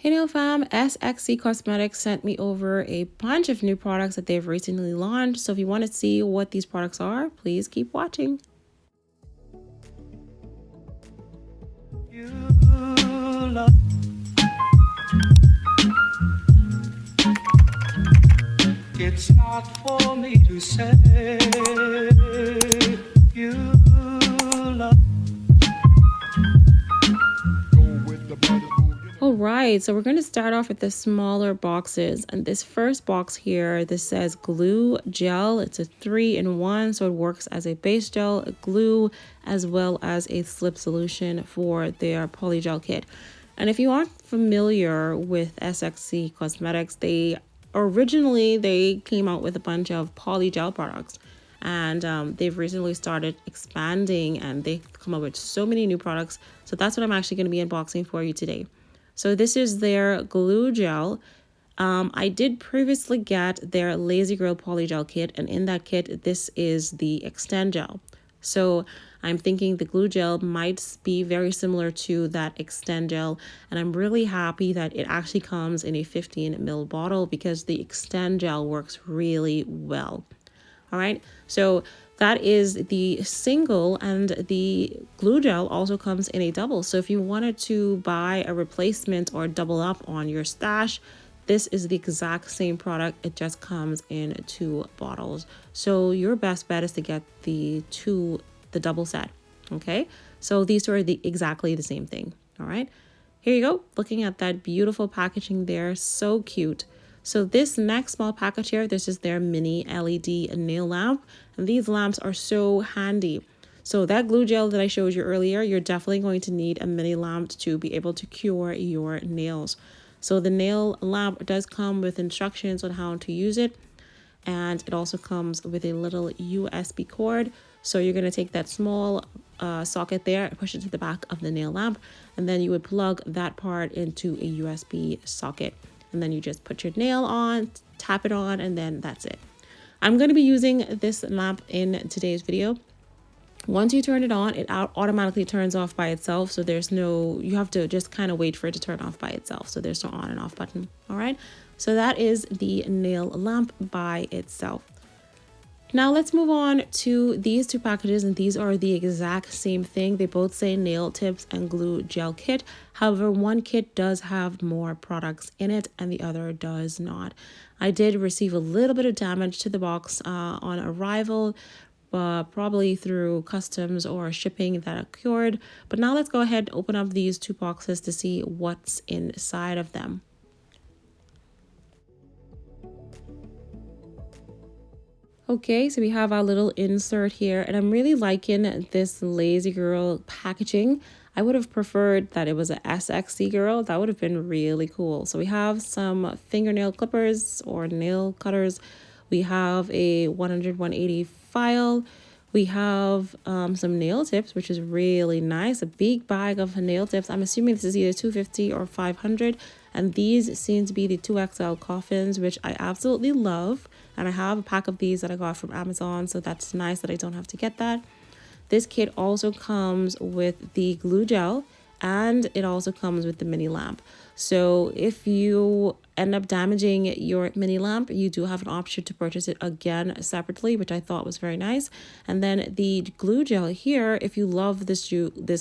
Hey Nail Fam, SXC Cosmetics sent me over a bunch of new products that they've recently launched. So if you want to see what these products are, please keep watching. It's not for me to say you love. All right, so we're going to start off with the smaller boxes. And this first box here, this says glue gel. It's a 3-in-1, so it works as a base gel, a glue, as well as a slip solution for their polygel kit. And if you aren't familiar with SXC Cosmetics, they came out with a bunch of polygel products. And they've recently started expanding and they've come up with so many new products. So that's what I'm actually going to be unboxing for you today. So this is their glue gel. I did previously get their Lazy Girl Polygel kit, and in that kit, this is the Extend Gel. So I'm thinking the glue gel might be very similar to that Extend Gel, and I'm really happy that it actually comes in a 15 ml bottle because the Extend Gel works really well. All right, so that is the single, and the glue gel also comes in a double. So if you wanted to buy a replacement or double up on your stash, this is the exact same product. It just comes in 2 bottles. So your best bet is to get the double set. Okay, so these are exactly the same thing. All right, here you go. Looking at that beautiful packaging there, so cute. So this next small package here, this is their mini LED nail lamp. And these lamps are so handy. So that glue gel that I showed you earlier, you're definitely going to need a mini lamp to be able to cure your nails. So the nail lamp does come with instructions on how to use it. And it also comes with a little USB cord. So you're going to take that small socket there, push it to the back of the nail lamp, and then you would plug that part into a USB socket. And then you just put your nail on, tap it on, and then that's it. I'm going to be using this lamp in today's video. Once you turn it on, it automatically turns off by itself. So you have to just kind of wait for it to turn off by itself. So there's no on and off button. All right. So that is the nail lamp by itself. Now let's move on to these 2 packages, and these are the exact same thing. They both say nail tips and glue gel kit. However, one kit does have more products in it and the other does not. I did receive a little bit of damage to the box on arrival, probably through customs or shipping that occurred. But now let's go ahead and open up these 2 boxes to see what's inside of them. Okay, so we have our little insert here, and I'm really liking this Lazy Girl packaging. I would have preferred that it was a SXC Girl. That would have been really cool. So we have some fingernail clippers or nail cutters. We have a 100-180 file. We have some nail tips, which is really nice. A big bag of nail tips. I'm assuming this is either 250 or 500. And these seem to be the 2XL coffins, which I absolutely love. And I have a pack of these that I got from Amazon. So that's nice that I don't have to get that. This kit also comes with the glue gel, and it also comes with the mini lamp. So if you end up damaging your mini lamp, you do have an option to purchase it again separately, which I thought was very nice. And then the glue gel here, if you love this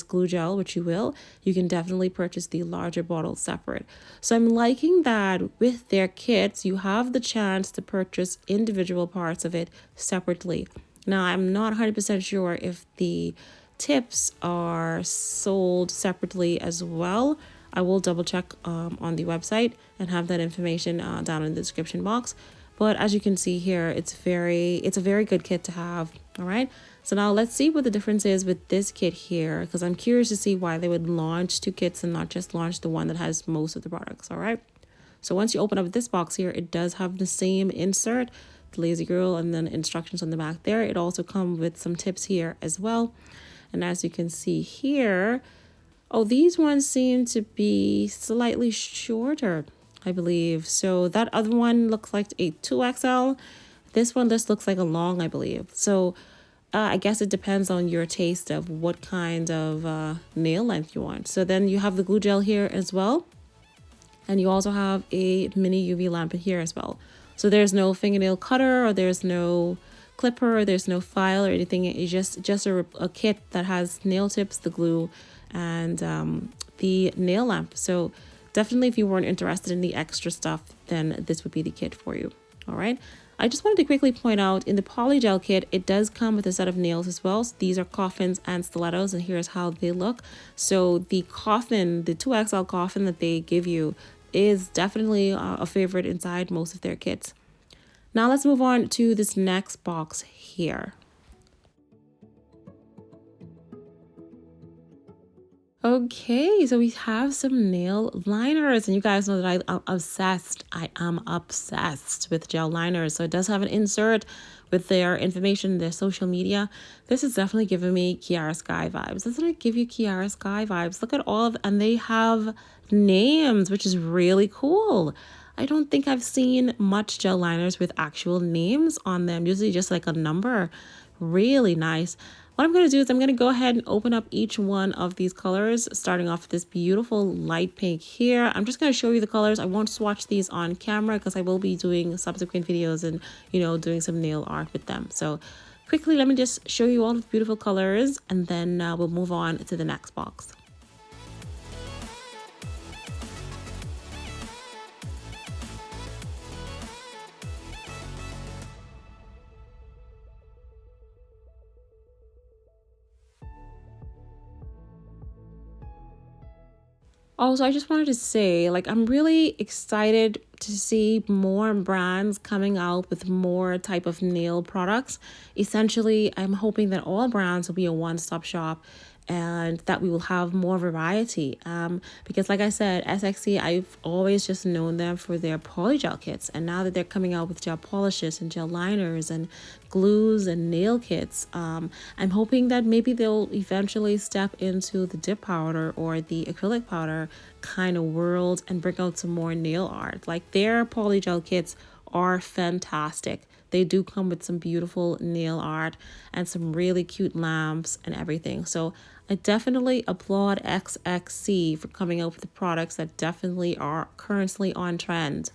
glue gel, which you will, you can definitely purchase the larger bottle separate. So I'm liking that with their kits, you have the chance to purchase individual parts of it separately. Now, I'm not 100% sure if the tips are sold separately as well. I will double check on the website and have that information down in the description box. But as you can see here, it's a very good kit to have. All right. So now let's see what the difference is with this kit here, because I'm curious to see why they would launch 2 kits and not just launch the one that has most of the products. All right. So once you open up this box here, it does have the same insert, the Lazy Girl, and then instructions on the back there. It also comes with some tips here as well. And as you can see here, oh, these ones seem to be slightly shorter, I believe. So that other one looks like a 2XL. This one just looks like a long, I believe. So I guess it depends on your taste of what kind of nail length you want. So then you have the glue gel here as well. And you also have a mini UV lamp in here as well. So there's no fingernail cutter, or there's no clipper, or there's no file or anything. It's just a kit that has nail tips, the glue, and the nail lamp. So definitely, if you weren't interested in the extra stuff, then this would be the kit for you. All right. I just wanted to quickly point out, in the polygel kit, it does come with a set of nails as well. So these are coffins and stilettos, and here's how they look. So the coffin, the 2XL coffin that they give you, is definitely a favorite inside most of their kits. Now let's move on to this next box here. Okay, so we have some nail liners, and you guys know that I'm obsessed. I am obsessed with gel liners. So it does have an insert with their information, their social media. This is definitely giving me Kiara Sky vibes. Doesn't it give you Kiara Sky vibes? Look at all of, and they have names, which is really cool. I don't think I've seen much gel liners with actual names on them, usually just like a number. Really nice. What I'm going to do is I'm going to go ahead and open up each one of these colors, starting off with this beautiful light pink here. I'm just going to show you the colors. I won't swatch these on camera because I will be doing subsequent videos and, you know, doing some nail art with them. So quickly, let me just show you all the beautiful colors, and then we'll move on to the next box. Also, I just wanted to say, like, I'm really excited to see more brands coming out with more type of nail products. Essentially, I'm hoping that all brands will be a one-stop shop, and that we will have more variety. Because like I said, SXC, I've always just known them for their polygel kits, and now that they're coming out with gel polishes and gel liners and glues and nail kits, I'm hoping that maybe they'll eventually step into the dip powder or the acrylic powder kind of world and bring out some more nail art. Like, their polygel kits are fantastic. They do come with some beautiful nail art and some really cute lamps and everything. So I definitely applaud SXC for coming out with the products that definitely are currently on trend.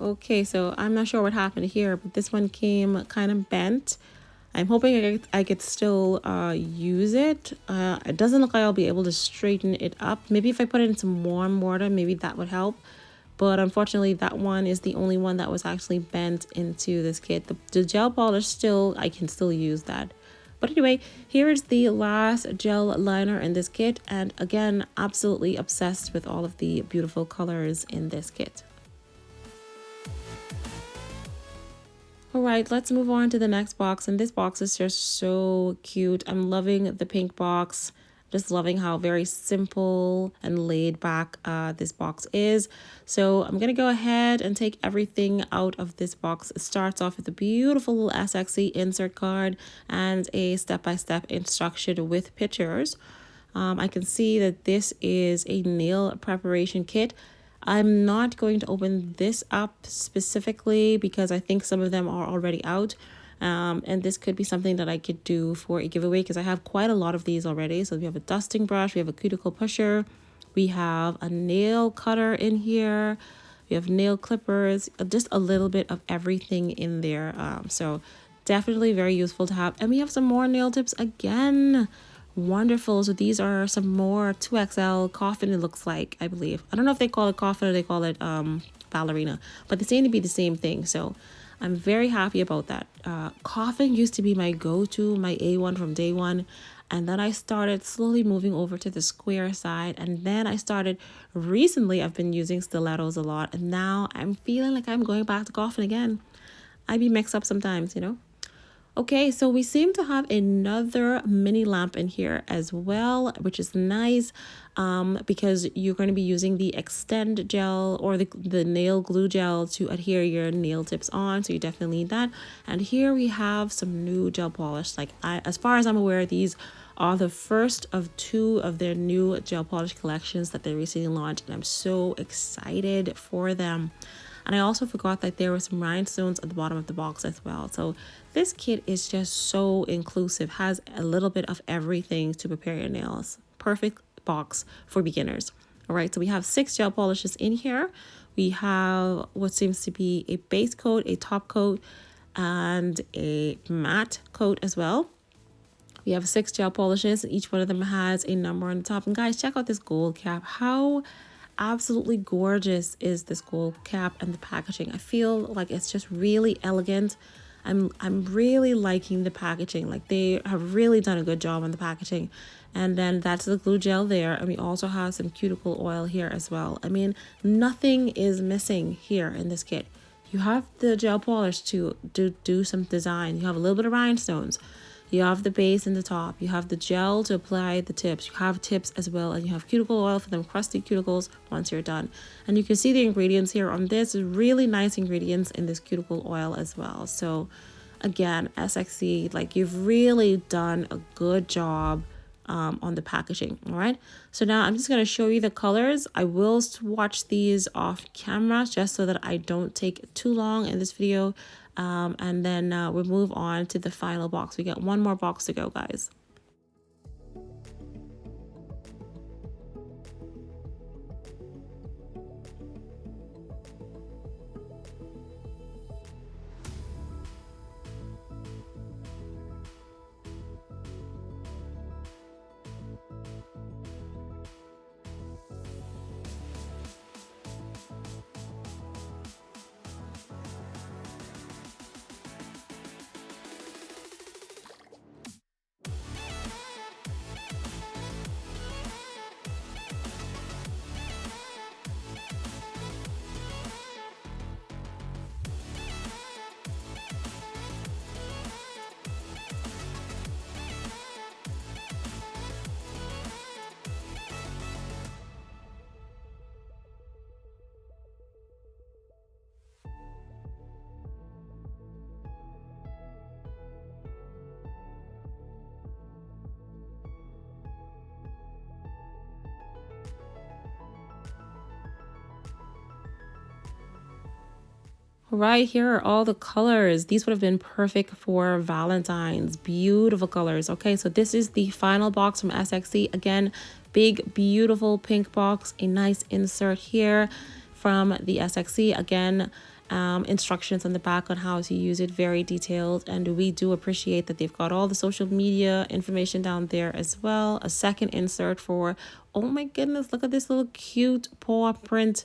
Okay, so I'm not sure what happened here, but this one came kind of bent. I'm hoping I could still use it. It doesn't look like I'll be able to straighten it up. Maybe if I put it in some warm water, maybe that would help. But unfortunately, that one is the only one that was actually bent into this kit. The gel polish still, I can still use that. But anyway, here is the last gel liner in this kit. And again, absolutely obsessed with all of the beautiful colors in this kit. All right, let's move on to the next box. And this box is just so cute. I'm loving the pink box. Just loving how very simple and laid back this box is. So I'm going to go ahead and take everything out of this box. It starts off with a beautiful little SXC insert card and a step-by-step instruction with pictures. I can see that this is a nail preparation kit. I'm not going to open this up specifically because I think some of them are already out. And this could be something that I could do for a giveaway because I have quite a lot of these already. So we have a dusting brush, we have a cuticle pusher, we have a nail cutter in here, we have nail clippers, just a little bit of everything in there. So definitely very useful to have. And we have some more nail tips again. Wonderful. So these are some more 2XL coffin, it looks like, I believe. I don't know if they call it coffin or they call it ballerina, but they seem to be the same thing. So I'm very happy about that. Coffin used to be my go-to, my A1 from day one. And then I started slowly moving over to the square side. And then I started recently, I've been using stilettos a lot. And now I'm feeling like I'm going back to coffin again. I be mixed up sometimes, you know. Okay, so we seem to have another mini lamp in here as well, which is nice because you're going to be using the extend gel or the nail glue gel to adhere your nail tips on. So you definitely need that. And here we have some new gel polish. Like as far as I'm aware, these are the first of 2 of their new gel polish collections that they recently launched, and I'm so excited for them. And I also forgot that there were some rhinestones at the bottom of the box as well. So this kit is just so inclusive, has a little bit of everything to prepare your nails. Perfect box for beginners. All right, so we have 6 gel polishes in here. We have what seems to be a base coat, a top coat, and a matte coat as well. We have 6 gel polishes, and each one of them has a number on the top. And guys, check out this gold cap. How absolutely gorgeous is this gold cap and the packaging? I feel like it's just really elegant. I'm really liking the packaging. Like, they have really done a good job on the packaging. And then that's the glue gel there, and we also have some cuticle oil here as well. I mean, nothing is missing here in this kit. You have the gel polish to do some design. You have a little bit of rhinestones. You have the base and the top. You have the gel to apply the tips. You have tips as well, and you have cuticle oil for them crusty cuticles once you're done. And you can see the ingredients here on this. Really nice ingredients in this cuticle oil as well. So again, SXC, like, you've really done a good job on the packaging. All right, so now I'm just going to show you the colors. I will swatch these off camera just so that I don't take too long in this video, and then we'll move on to the final box. We got one more box to go, guys. Right, here are all the colors. These would have been perfect for Valentine's. Beautiful colors. Okay, so this is the final box from SXC. Again, big, beautiful pink box. A nice insert here from the SXC. Again, instructions on the back on how to use it, very detailed. And we do appreciate that they've got all the social media information down there as well. A second insert for, oh my goodness, look at this little cute paw print,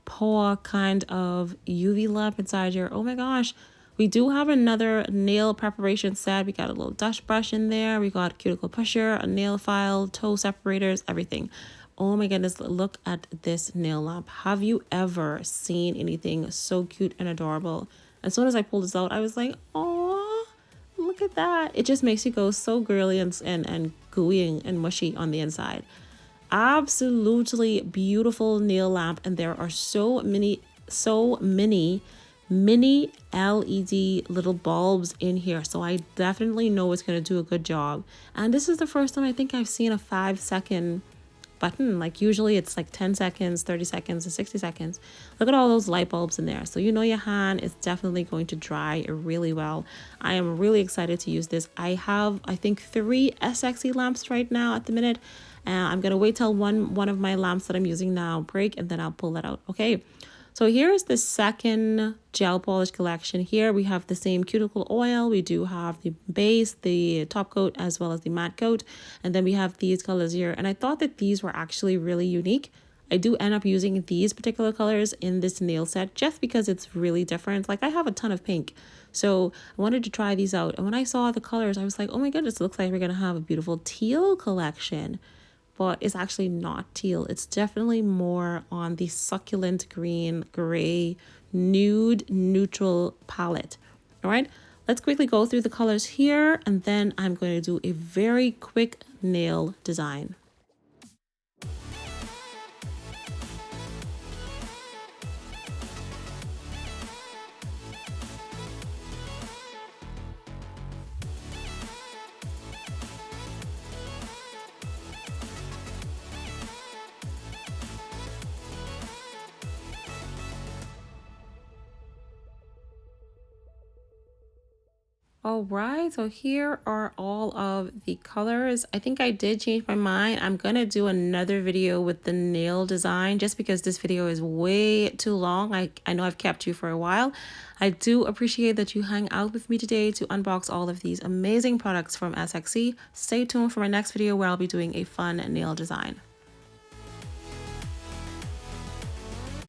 paw kind of UV lamp inside here. Oh my gosh, we do have another nail preparation set. We got a little dust brush in there. We got cuticle pusher, a nail file, toe separators, everything. Oh my goodness, look at this nail lamp. Have you ever seen anything so cute and adorable? As soon as I pulled this out, I was like, oh, look at that. It just makes you go so girly and gooey and mushy on the inside. Absolutely beautiful nail lamp, and there are so many mini LED little bulbs in here, so I definitely know it's going to do a good job. And this is the first time I think I've seen a 5-second button. Like, usually it's like 10 seconds, 30 seconds, and 60 seconds. Look at all those light bulbs in there, so you know your hand is definitely going to dry really well. I am really excited to use this. I have, I think, 3 SXC lamps right now at the minute. I'm gonna wait till one of my lamps that I'm using now break, and then I'll pull that out. Okay, so here's the second gel polish collection. Here we have the same cuticle oil. We do have the base, the top coat, as well as the matte coat, and then we have these colors here. And I thought that these were actually really unique. I do end up using these particular colors in this nail set just because it's really different. Like, I have a ton of pink, so I wanted to try these out. And when I saw the colors, I was like, oh my goodness, it looks like we're gonna have a beautiful teal collection. But it's actually not teal. It's definitely more on the succulent green, gray, nude, neutral palette. All right, let's quickly go through the colors here, and then I'm going to do a very quick nail design. All right, so here are all of the colors. I think I did change my mind. I'm gonna do another video with the nail design just because this video is way too long. I know I've kept you for a while. I do appreciate that you hang out with me today to unbox all of these amazing products from SXC. Stay tuned for my next video where I'll be doing a fun nail design.